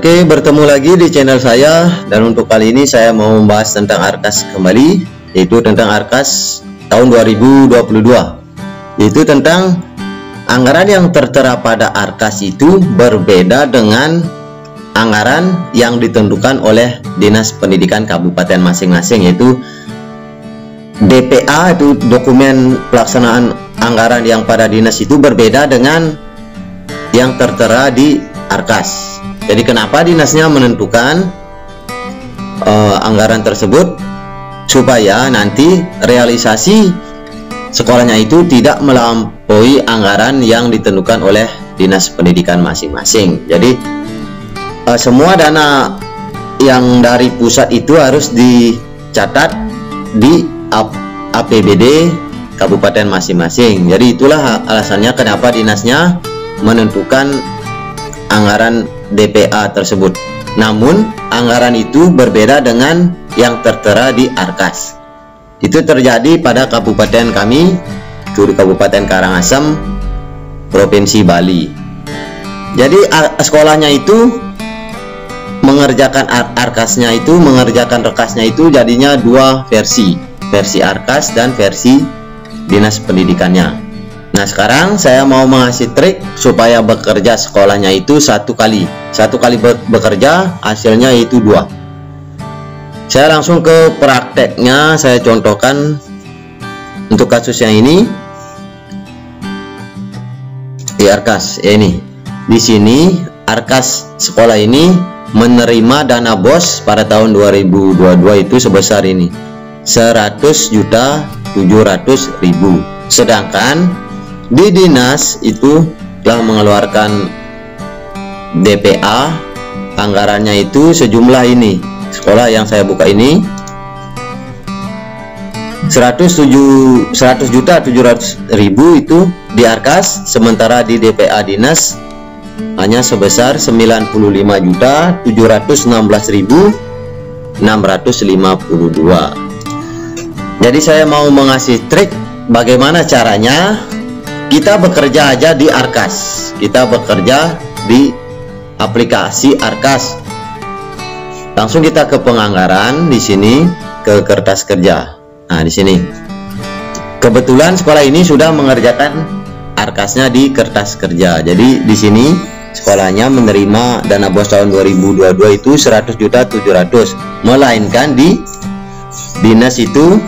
Oke, bertemu lagi di channel saya, dan untuk kali ini saya mau membahas tentang Arkas kembali, yaitu tentang Arkas tahun 2022, yaitu tentang anggaran yang tertera pada Arkas itu berbeda dengan anggaran yang ditentukan oleh Dinas Pendidikan Kabupaten masing-masing, yaitu DPA, itu dokumen pelaksanaan anggaran yang pada dinas itu berbeda dengan yang tertera di Arkas. Jadi kenapa dinasnya menentukan anggaran tersebut? Supaya nanti realisasi sekolahnya itu tidak melampaui anggaran yang ditentukan oleh dinas pendidikan masing-masing. Jadi semua dana yang dari pusat itu harus dicatat di APBD kabupaten masing-masing. Jadi itulah alasannya kenapa dinasnya menentukan anggaran DPA tersebut. Namun anggaran itu berbeda dengan yang tertera di Arkas. Itu terjadi pada kabupaten kami, di Kabupaten Karangasem, Provinsi Bali. Jadi sekolahnya itu mengerjakan Arkasnya itu, mengerjakan rekasnya itu jadinya dua versi Arkas dan versi dinas pendidikannya. Nah, sekarang saya mau mengasih trik supaya bekerja sekolahnya itu satu kali bekerja, hasilnya itu dua. Saya langsung ke prakteknya, saya contohkan untuk kasus yang ini di Arkas. Ini di sini Arkas sekolah ini menerima dana BOS pada tahun 2022 itu sebesar ini 100.700.000, sedangkan di dinas itu telah mengeluarkan DPA anggarannya itu sejumlah ini. Sekolah yang saya buka ini 100.700.000 itu di Arkas, sementara di DPA dinas hanya sebesar 95.716.652. Jadi saya mau mengasih trik bagaimana caranya kita bekerja aja di Arkas, kita bekerja di aplikasi Arkas. Langsung kita ke penganggaran, di sini ke kertas kerja. Nah, di sini kebetulan sekolah ini sudah mengerjakan Arkasnya di kertas kerja. Jadi di sini sekolahnya menerima dana BOS tahun 2022 itu 100.700.000, melainkan di dinas itu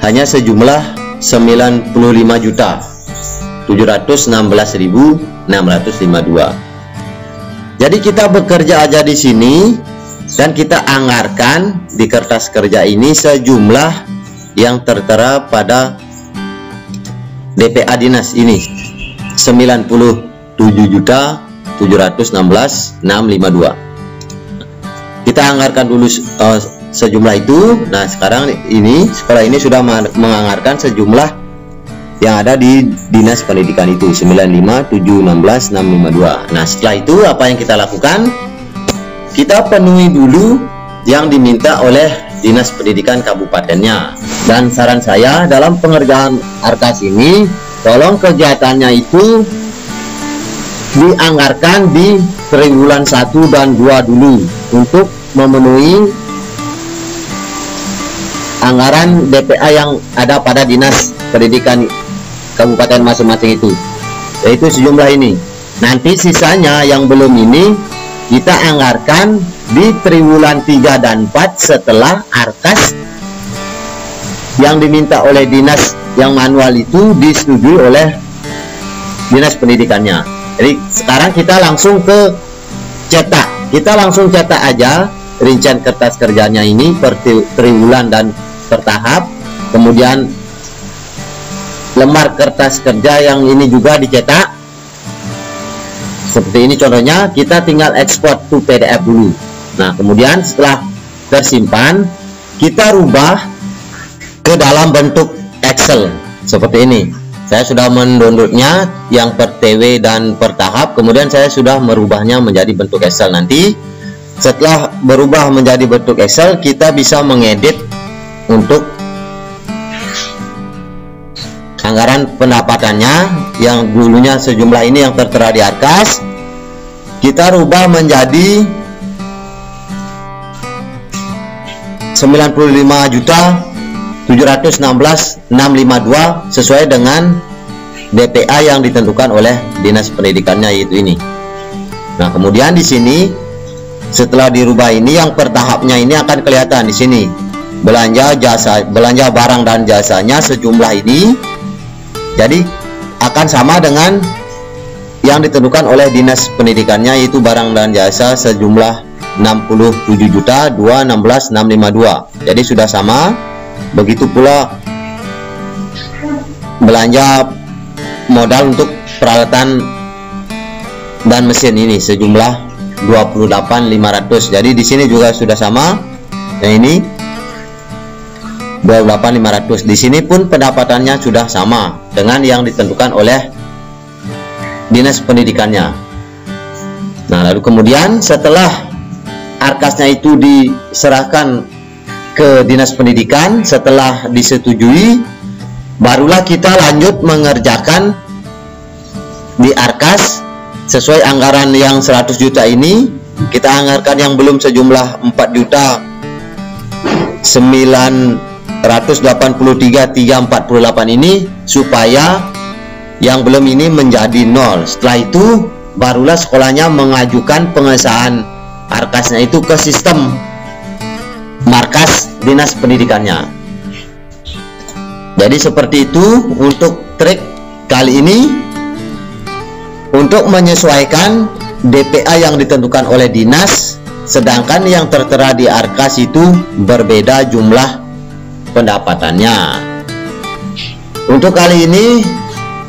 hanya sejumlah 95.716.652. Jadi kita bekerja aja di sini dan kita anggarkan di kertas kerja ini sejumlah yang tertera pada DPA dinas ini 97.716.652. Kita anggarkan dulu sejumlah itu. Nah, sekarang ini sekolah ini sudah menganggarkan sejumlah yang ada di dinas pendidikan itu 95.716.652. Nah, setelah itu apa yang kita lakukan? Kita penuhi dulu yang diminta oleh dinas pendidikan kabupatennya. Dan saran saya dalam pengerjaan Arkas ini, tolong kegiatannya itu dianggarkan di triwulan 1 dan 2 dulu untuk memenuhi anggaran DPA yang ada pada dinas pendidikan kabupaten masing-masing itu, yaitu sejumlah ini. Nanti sisanya yang belum ini kita anggarkan di triwulan 3 dan 4 setelah Arkas yang diminta oleh dinas yang manual itu disetujui oleh dinas pendidikannya. Jadi sekarang kita langsung ke cetak, kita langsung cetak aja rincian kertas kerjanya ini per triwulan dan per tahap. Kemudian lembar kertas kerja yang ini juga dicetak seperti ini contohnya. Kita tinggal ekspor to PDF dulu. Nah, kemudian setelah tersimpan kita rubah ke dalam bentuk Excel seperti ini. Saya sudah mendownloadnya yang per TW dan per tahap, kemudian saya sudah merubahnya menjadi bentuk Excel. Nanti setelah berubah menjadi bentuk Excel, kita bisa mengedit untuk anggaran pendapatannya yang dulunya sejumlah ini yang tertera di Arkas. kita rubah menjadi 95.716.652 sesuai dengan DPA yang ditentukan oleh Dinas Pendidikannya, yaitu ini. Nah, kemudian di sini setelah dirubah ini, yang bertahapnya ini akan kelihatan di sini. Belanja barang dan jasanya sejumlah ini. Jadi akan sama dengan yang ditentukan oleh Dinas Pendidikannya, yaitu barang dan jasa sejumlah 67.216.652. Jadi sudah sama. Begitu pula belanja modal untuk peralatan dan mesin ini sejumlah 28.500. Jadi di sini juga sudah sama. Yang ini 28.500. Di sini pun pendapatannya sudah sama dengan yang ditentukan oleh Dinas Pendidikannya. Nah, lalu kemudian setelah arkasnya itu diserahkan ke Dinas Pendidikan, setelah disetujui, barulah kita lanjut mengerjakan di arkas sesuai anggaran yang 100 juta ini. Kita anggarkan yang belum sejumlah 4.983.348 ini, supaya yang belum ini menjadi 0. Setelah itu barulah sekolahnya mengajukan pengesahan arkasnya itu ke sistem markas Dinas Pendidikannya. Jadi seperti itu untuk trik kali ini, untuk menyesuaikan DPA yang ditentukan oleh dinas, sedangkan yang tertera di arkas itu berbeda jumlah pendapatannya. Untuk kali ini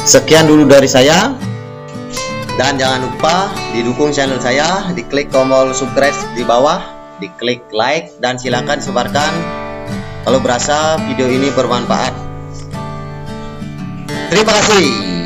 sekian dulu dari saya, dan jangan lupa didukung channel saya, diklik tombol subscribe di bawah, diklik like, dan silakan sebarkan kalau berasa video ini bermanfaat. Terima kasih.